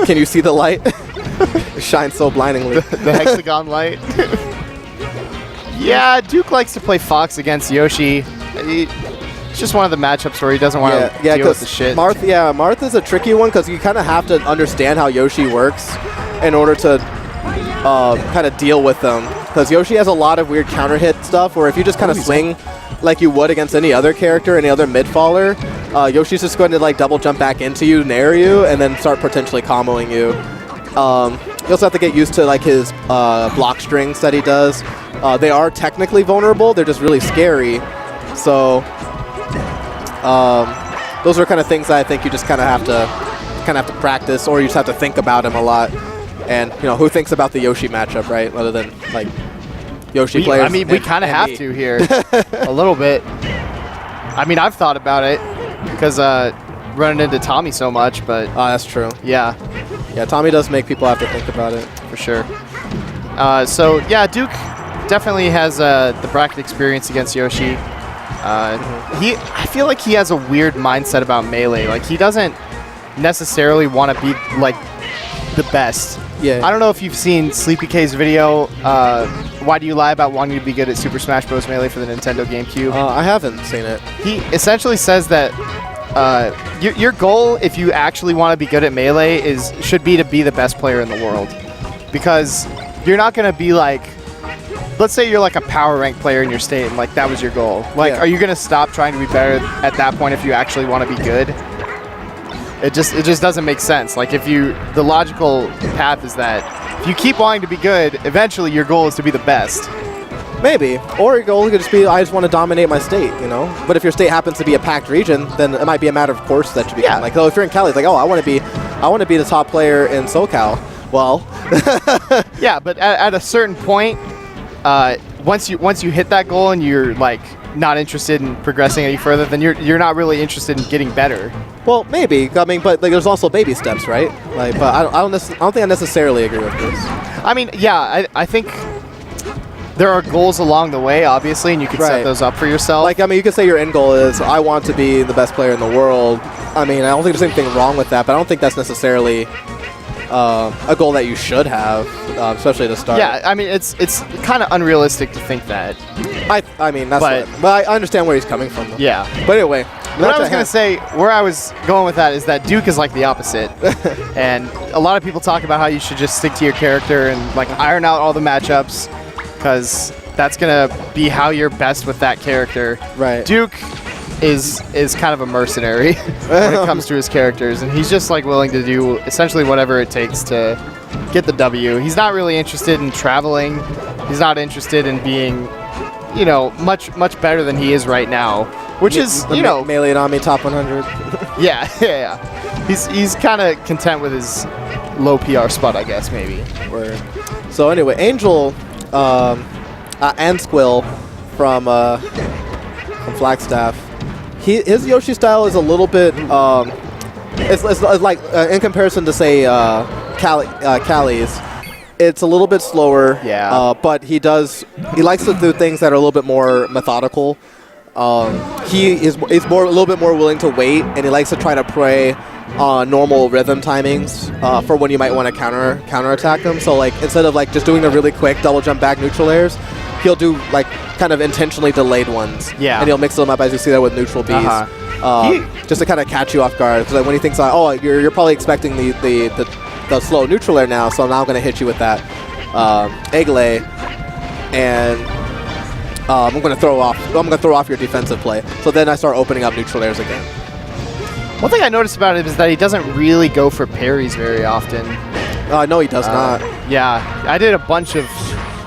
Can you see the light? It shines so blindingly. The hexagon light. Yeah, Duke likes to play Fox against Yoshi. It's just one of the matchups where he doesn't want to deal with the shit. Marth is a tricky one because you kind of have to understand how Yoshi works in order to kind of deal with them. Because Yoshi has a lot of weird counter hit stuff where if you just kind of swing like you would against any other character, any other mid-faller, Yoshi's just going to like double jump back into you, nair you, and then start potentially comboing you. You also have to get used to like his block strings that he does. They are technically vulnerable, they're just really scary. So those are kind of things that I think you just kind of have to practice, or you just have to think about him a lot. And you know, who thinks about the Yoshi matchup, right? Other than like Yoshi players. I mean, we kind of have to here a little bit. I mean, I've thought about it because running into Tommy so much, but that's true. Yeah, Tommy does make people have to think about it for sure. So yeah, Duke definitely has the bracket experience against Yoshi. I feel like he has a weird mindset about Melee. Like, he doesn't necessarily want to be like the best. Yeah. I don't know if you've seen Sleepy K's video, Why Do You Lie About Wanting to Be Good at Super Smash Bros. Melee for the Nintendo GameCube? I haven't seen it. He essentially says that your goal, if you actually want to be good at Melee, should be to be the best player in the world. Because you're not going to be like, let's say you're like a power rank player in your state and like that was your goal. Like, are you going to stop trying to be better at that point if you actually want to be good? It just doesn't make sense. Like, the logical path is that if you keep wanting to be good, eventually your goal is to be the best. Maybe. Or your goal could just be, I just want to dominate my state, you know? But if your state happens to be a packed region, then it might be a matter of course that you become. Yeah. Like, if you're in Cali, it's like, oh, I want to be the top player in SoCal. Well. Yeah, but at a certain point, once you hit that goal and you're like not interested in progressing any further, then you're not really interested in getting better. Well, maybe. I mean, but like, there's also baby steps, right? Like, but I don't think I necessarily agree with this. I mean, yeah, I think there are goals along the way, obviously, and you can set those up for yourself. Like, I mean, you could say your end goal is, I want to be the best player in the world. I mean, I don't think there's anything wrong with that, but I don't think that's necessarily a goal that you should have, especially to start. Yeah, I mean, it's kind of unrealistic to think that. I mean, that's but I understand where he's coming from, though. Yeah. But anyway. What I was going to say, where I was going with that is that Duke is like the opposite. And a lot of people talk about how you should just stick to your character and like iron out all the matchups, because that's going to be how you're best with that character. Right. Duke is kind of a mercenary when it comes to his characters, and he's just like willing to do essentially whatever it takes to get the W. He's not really interested in traveling. He's not interested in being, you know, much better than he is right now, which is, you know, Melee Nami top 100. yeah. He's kind of content with his low PR spot, I guess, maybe. Word. So anyway, Angel, Ansquil from Flagstaff. His Yoshi style is a little bit, it's like, in comparison to, say, Cali's, it's a little bit slower. Yeah. But he likes to do things that are a little bit more methodical. He's a little bit more willing to wait, and he likes to try to play normal rhythm timings for when you might want to counter attack him. So like, instead of like just doing the really quick double jump back neutral airs, he'll do like kind of intentionally delayed ones. Yeah. And he'll mix them up, as you see that with neutral Bs, just to kind of catch you off guard. Because like, when he thinks like, oh, you're probably expecting the slow neutral air now, so I'm now going to hit you with that egg lay, and I'm going to throw off your defensive play. So then I start opening up neutral airs again. One thing I noticed about him is that he doesn't really go for parries very often. No, he does not. Yeah, I did a bunch of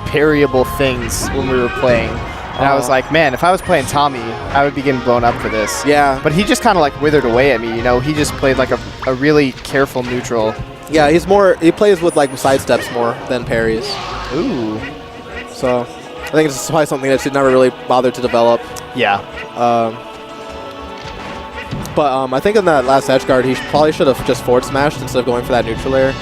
parryable things when we were playing. And I was like, man, if I was playing Tommy, I would be getting blown up for this. Yeah. But he just kind of like withered away at me, you know? He just played like a really careful neutral. Yeah, he plays with like sidesteps more than parries. Ooh. So I think it's probably something that should never really bother to develop. Yeah. But I think in that last edge guard, he probably should have just forward smashed instead of going for that neutral air.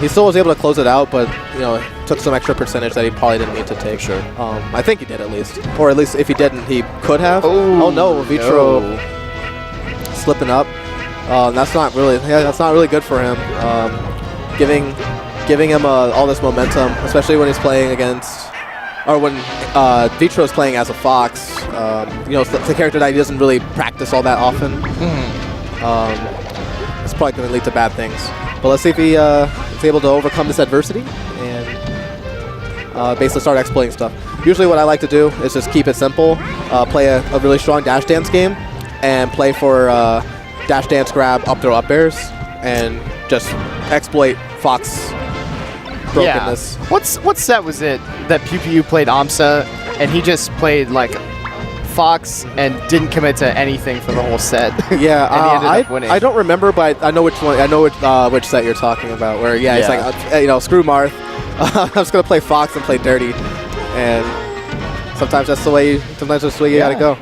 He still was able to close it out, but you know, took some extra percentage that he probably didn't need to take. Sure. I think he did at least, or at least if he didn't, he could have. Oh no, Vitro slipping up. That's not really good for him. Giving him all this momentum, especially when he's playing against, or when Vitro's playing as a Fox. You know, it's a character that he doesn't really practice all that often. It's probably going to lead to bad things. But let's see if he is able to overcome this adversity and basically start exploiting stuff. Usually what I like to do is just keep it simple, play a really strong dash dance game, and play for dash dance grab up throw up airs, and just exploit Fox brokenness. Yeah. What set was it that PPU played AMSA, and he just played like Fox and didn't commit to anything for the whole set? Yeah, and he ended up winning. I don't remember, but I know which one. I know which set you're talking about. Where he's like, you know, screw Marth. I'm just gonna play Fox and play dirty, and sometimes that's the way. Sometimes that's the way you gotta go.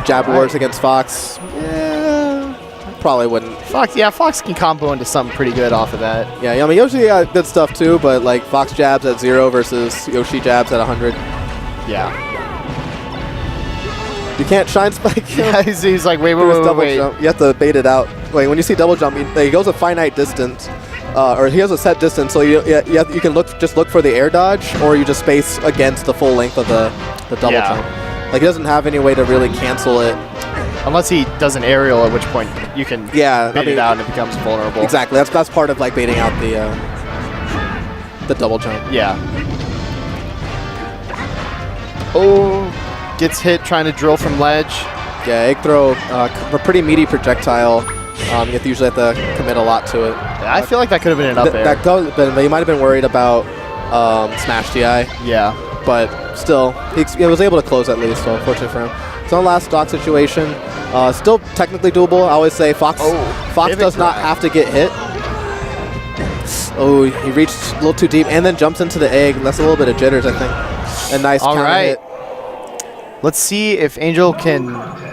Jab wars against Fox. Yeah, probably wouldn't. Fox can combo into something pretty good off of that. Yeah, I mean Yoshi got good stuff too, but like Fox jabs at 0 versus Yoshi jabs at 100. Yeah. You can't shine spike. Yeah, he's like, wait. Jump. You have to bait it out. Like when you see double jump, he goes a finite distance, or he has a set distance. So you can look for the air dodge, or you just space against the full length of the double jump. Like he doesn't have any way to really cancel it. Unless he does an aerial, at which point you can bait it out and it becomes vulnerable. Exactly. That's part of like baiting out the double jump. Yeah. Oh, gets hit trying to drill from ledge. Yeah, egg throw, a pretty meaty projectile. You usually have to commit a lot to it. I feel like that could have been an up air. But you might have been worried about smash DI. Yeah. But still, he was able to close at least, so unfortunately for him. It's on the last stock situation. Still technically doable. I always say Fox does not have to get hit. Oh, he reached a little too deep and then jumps into the egg. That's a little bit of jitters, I think. A nice counter hit. Let's see if Angel can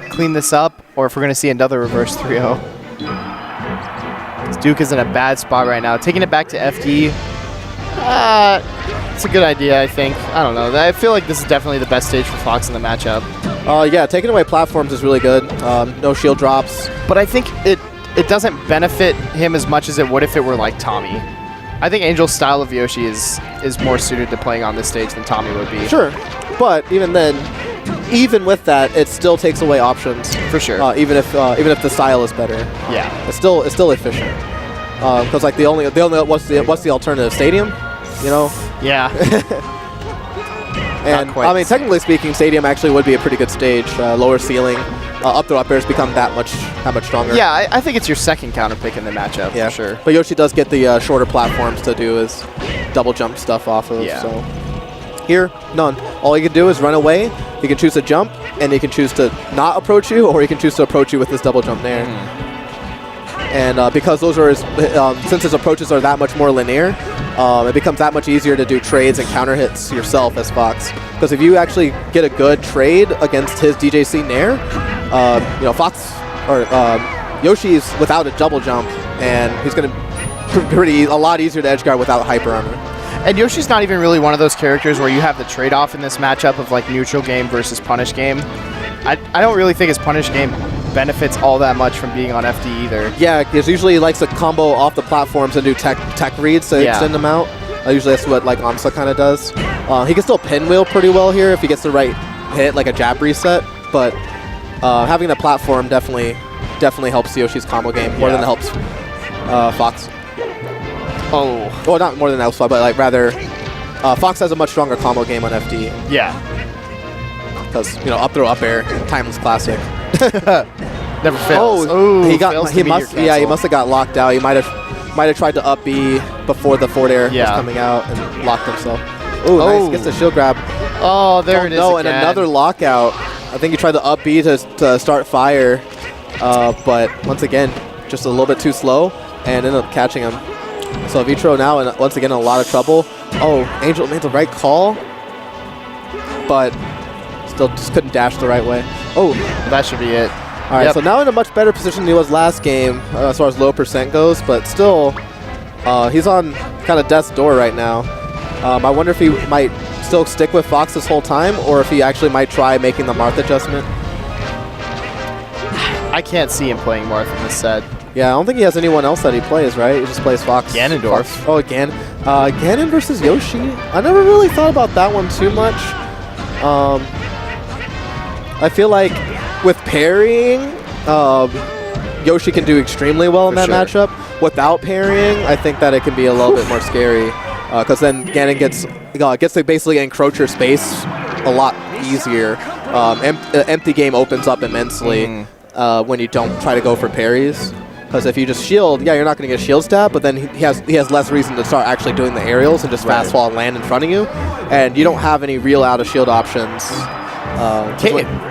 clean this up or if we're going to see another reverse 3-0. Duke is in a bad spot right now. Taking it back to FD. It's a good idea, I think. I don't know. I feel like this is definitely the best stage for Fox in the matchup. Yeah, taking away platforms is really good. No shield drops. But I think it doesn't benefit him as much as it would if it were like Tommy. I think Angel's style of Yoshi is more suited to playing on this stage than Tommy would be. Sure, but even then, even with that, it still takes away options. For sure. Even if the style is better. Yeah. It's still efficient. Because like the only what's the alternative? Stadium, you know. Yeah. And I mean, technically speaking, Stadium actually would be a pretty good stage. Lower ceiling, up throw up airs become that much stronger. Yeah, I think it's your second counter pick in the matchup. Yeah, for sure. But Yoshi does get the shorter platforms to do his double jump stuff off of. Yeah. So here, none. All you can do is run away. You can choose to jump, and you can choose to not approach you, or you can choose to approach you with this double jump there. And because those are since his approaches are that much more linear, it becomes that much easier to do trades and counter hits yourself as Fox. Because if you actually get a good trade against his DJC Nair, you know, Fox or Yoshi's without a double jump, and he's going to be a lot easier to edge guard without hyper armor. And Yoshi's not even really one of those characters where you have the trade-off in this matchup of like neutral game versus punish game. I don't really think his punish game benefits all that much from being on FD either. Yeah, because usually he likes to combo off the platforms and do tech reads to extend them out. Usually that's what like AMSA kind of does. He can still pinwheel pretty well here if he gets the right hit, like a jab reset. But having the platform definitely helps Yoshi's combo game more than it helps Fox. Oh. Well, not more than else, but like rather, Fox has a much stronger combo game on FD. Yeah. Because, you know, up throw up air, timeless classic. Never fails. Oh, he must have got locked out. He might have tried to up B before the forward air was coming out and locked himself. Ooh, nice. Gets the shield grab. Oh, there it is. No, and another lockout. I think he tried to up B to start fire, but once again, just a little bit too slow and ended up catching him. So Vitro now, once again, in a lot of trouble. Oh, Angel made the right call, but still just couldn't dash the right way. Oh, that should be it. All right, so now in a much better position than he was last game as far as low percent goes, but still, he's on kind of death's door right now. I wonder if he might still stick with Fox this whole time, or if he actually might try making the Marth adjustment. I can't see him playing Marth in this set. Yeah, I don't think he has anyone else that he plays, right? He just plays Fox. Ganondorf. Fox. Oh, Ganon versus Yoshi. I never really thought about that one too much. I feel like with parrying, Yoshi can do extremely well in that matchup. Without parrying, I think that it can be a little bit more scary, because then Ganon gets to basically encroach your space a lot easier. Empty game opens up immensely when you don't try to go for parries. Because if you just shield, yeah, you're not going to get a shield stab, but then he has less reason to start actually doing the aerials and just fast fall and land in front of you, and you don't have any real out of shield options.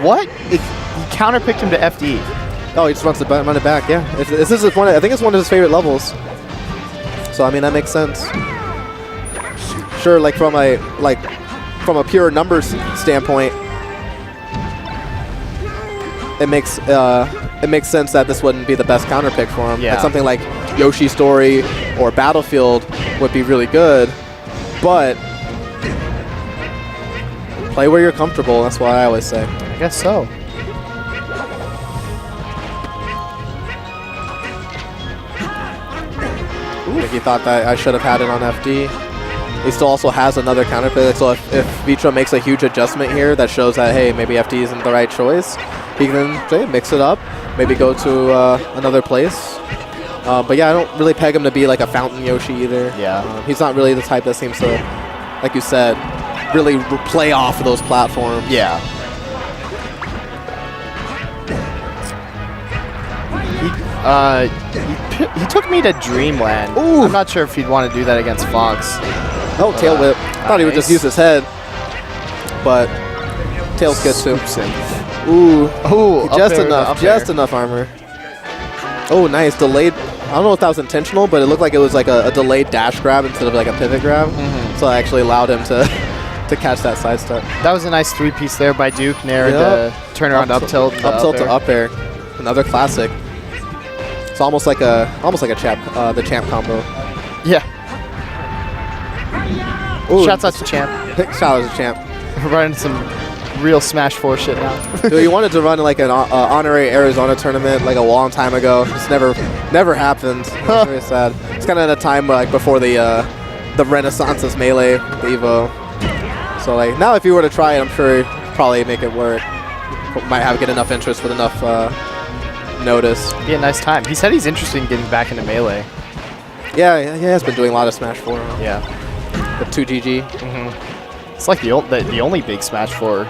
What? He counterpicked him to FD. Oh, he just wants to run it back. Yeah, this is one. I think it's one of his favorite levels. So I mean that makes sense. Sure, like from a pure numbers standpoint, it makes sense that this wouldn't be the best counter pick for him. Yeah. Like something like Yoshi Story or Battlefield would be really good, but play where you're comfortable. That's what I always say. I guess so. Like he thought that I should have had it on FD. He still also has another counter pick. So if Vitro makes a huge adjustment here that shows that, hey, maybe FD isn't the right choice, he can say, mix it up, maybe go to another place. But yeah, I don't really peg him to be like a Fountain Yoshi either. Yeah. He's not really the type that seems to, like you said, really play off of those platforms. Yeah. He took me to Dreamland. Ooh. I'm not sure if he'd want to do that against Fox. Oh, tail whip. Thought he would just use his head, but tail's good too. Ooh, just enough armor. Oh, nice delayed. I don't know if that was intentional, but it looked like it was like a delayed dash grab instead of like a pivot grab. So I actually allowed him to catch that side step. That was a nice three-piece there by Duke. Nair the turnaround up tilt to up air. Another classic. It's almost like a champ, the champ combo. Yeah. Ooh, shouts out to Champ. Shout out to Champ. We're running some real Smash 4 shit now. Dude, you wanted to run like an honorary Arizona tournament like a long time ago. Just never happened. It's very sad. It's kind of at a time like before the renaissance of Melee, the Evo. So like now, if you were to try it, I'm sure you'd probably make it work. Might get enough interest with enough notice. Be a nice time. He said he's interested in getting back into Melee. Yeah, he has been doing a lot of Smash 4. Yeah. With 2GG. It's like the only big Smash 4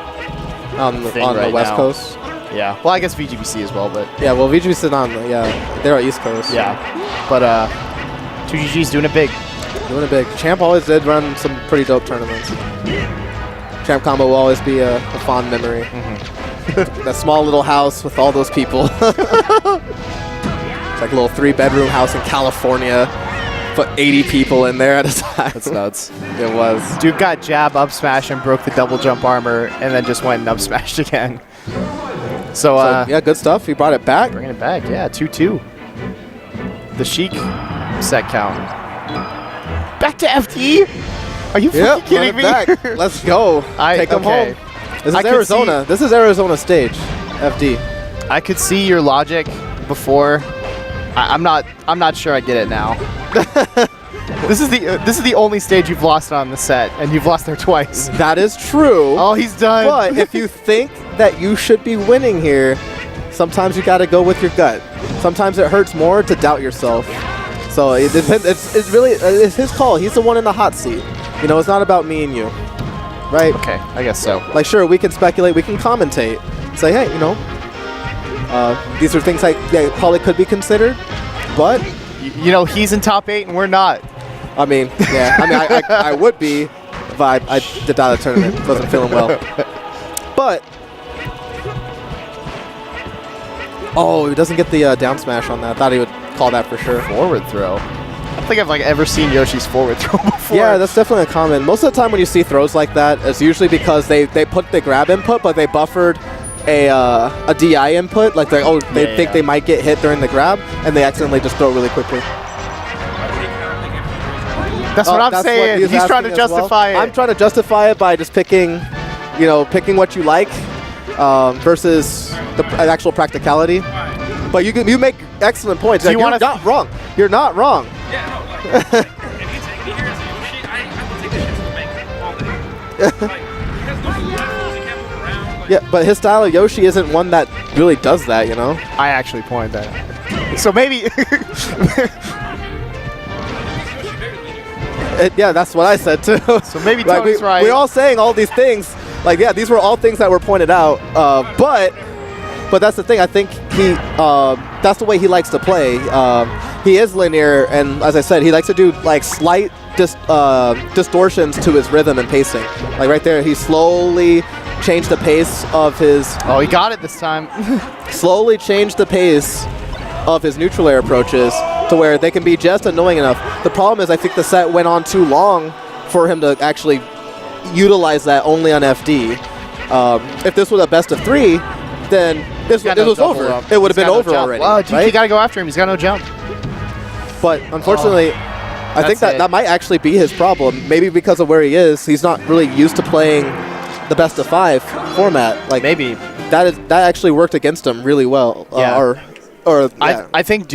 on thing the right West now. Coast. Yeah. Well, I guess VGBC as well, but yeah. Well, VGBC on they're on East Coast. Yeah. But 2GG's doing it big. Doing it big. Champ always did run some pretty dope tournaments. Champ combo will always be a fond memory. That small little house with all those people. It's like a little 3-bedroom house in California. Put 80 people in there at a time. That's nuts. It was. Dude got jab up smash and broke the double jump armor and then just went and up smashed again. So yeah, good stuff. He brought it back. Bringing it back, yeah, 2-2. The Sheik set count. Back to FT? Are you fucking kidding me? Back. Let's go. Take him home. This is Arizona. This is Arizona stage. FD. I could see your logic before. I'm not sure I get it now. This is the only stage you've lost on the set, and you've lost there twice. That is true. Oh, he's done. But if you think that you should be winning here, sometimes you got to go with your gut. Sometimes it hurts more to doubt yourself. So it depends. It's really his call. He's the one in the hot seat. You know, it's not about me and you, right? Okay, I guess so. Like, sure, we can speculate, we can commentate, say, hey, you know, these are things that probably could be considered, but you know, he's in top 8 and we're not. I mean, yeah, I mean, I would be if I did out of the tournament, wasn't feeling well. But oh, he doesn't get the down smash on that. I thought he would call that for sure. Forward throw. I don't think I've ever seen Yoshi's forward throw before. Yeah, that's definitely a common. Most of the time when you see throws like that, it's usually because they put the grab input, but they buffered a DI input. Like they think they might get hit during the grab, and they accidentally just throw really quickly. That's what I'm saying. He's trying to justify it. I'm trying to justify it by just picking what you like versus the actual practicality. But you make excellent points. Do you You're wanna not wrong. You're not wrong. Yeah, no, like, if he takes me here as a Yoshi, I will take the shit to the bank all day. Like, he has no platforms, he can't move around. Like, Yeah, but his style of Yoshi isn't one that really does that, you know? I actually pointed that out. So maybe... Yeah, that's what I said too. So maybe Like, Tony's right. We're all saying all these things. Like, yeah, these were all things that were pointed out. But that's the thing. I think that's the way he likes to play. He is linear, and as I said, he likes to do like slight distortions to his rhythm and pacing. Like right there, he slowly changed the pace of his. Oh, he got it this time. Slowly changed the pace of his neutral air approaches to where they can be just annoying enough. The problem is I think the set went on too long for him to actually utilize that only on FD. If this was a best of 3, then this was over. It would have been over already. Well, GP right? got to go after him. He's got no jump. But unfortunately, I think That's it. that might actually be his problem. Maybe because of where he is, he's not really used to playing the best of 5 format. Like Maybe. that actually worked against him really well. Yeah. Or yeah. I think